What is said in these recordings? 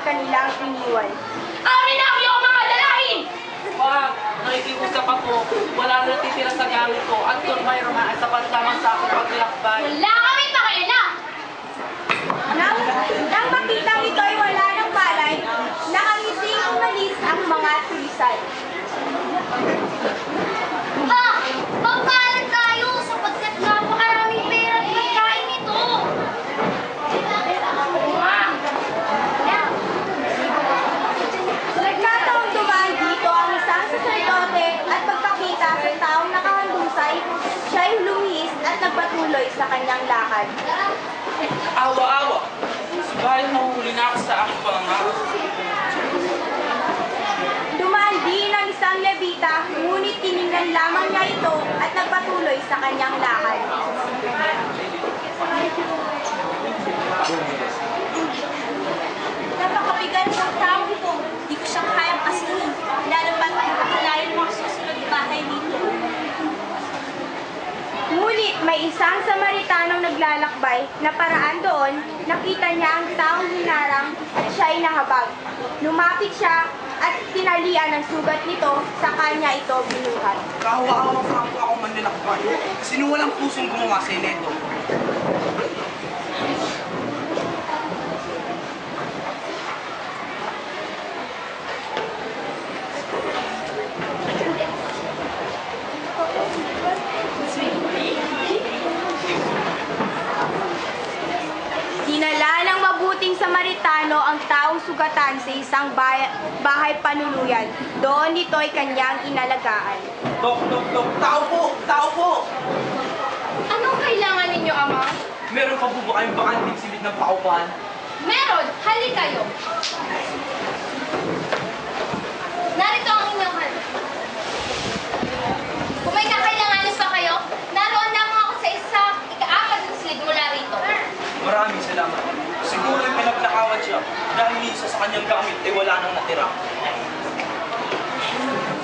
kanilang iniwan. Amin ang iyong mga dalahin! Wag, nakikiusap ako. Wala na natitira sa gamit ko at kung mayroon na ay sapat lamang sa aking paglakbay. Wala kami pakialam! Nang makitang ito'y wala ng palay, nakangising umalis ang mga tulisan. Magpapalan tayo sapagkat napakaraming pera at pagkain nito! Nagkataong dumaan dito ang isang saserdote at pagkakita sa taong nakahandusay, siya'y lumihis at nagpatuloy sa kanyang lakad. Awa-awa! Subalit nahuhuli na ako sa aking pangangarap. Dumaan din ang isang levita, ngunit tiningnan lamang niya ito at nagpatuloy sa kanyang lakad. Napakabigat ng tao ito. Di ko siya kayang pasinin. Lalo pa't nakakalayo ng mga susunod na bahay nito. Ngunit may isang Samaritanong naglalakbay na paraan doon, nakita niya ang taong hinarang at siya'y nahabag. Lumapit siya at tinalian ang sugat nito, sa kanya ito binuhat. Kahawa-hawa sa ako akong manlalakbay. Sino walang pusong gumawa sa ineto? Dinala ng mabuting Samaritano ang taong sugatan sa isang bahay panuluyan. Doon ito'y kanyang inalagaan. Dok! Tao po! Tao po! Anong kailangan ninyo, Ama? Meron pa po ba kayong bakanting silid ng paupahan? Meron! Hali kayo! Narito ang inyong hali. Kung may kakailanganin pa kayo, naroon lamang ako sa ika-apat na silid mula rito. Maraming salamat. Siguro yung pinagnakawan siya dahil minsan sa kanyang gamit ay wala nang natira.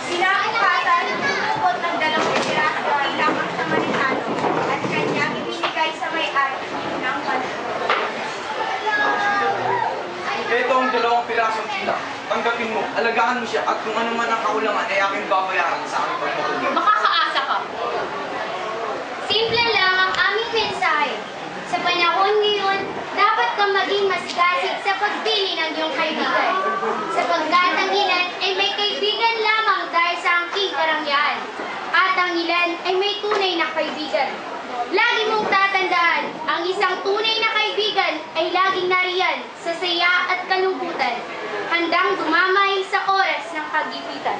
Sinakuhasan, umukot ng 2 piraso ang ilang Samaritano at kanyang ibinigay sa may-ari ng panuluyan. Ito ang 2 pirasong tila. Tanggapin mo, alagaan mo siya at kung ano man ang kaulangan ay aking babayaran sa aking pagmamahal. Makakaasa ka. Simple lang ang aming mensahe. Sa panahon ngayon, dapat kang maging masgasig sa pagpili ng iyong kaibigan. Sapagkat ang ilan ay may kaibigan lamang dahil sa angking karangyaan. At ang ilan ay may tunay na kaibigan. Lagi mong tatandaan, ang isang tunay na kaibigan ay laging nariyan sa saya at kalungkutan, handang dumamay sa oras ng paggipitan.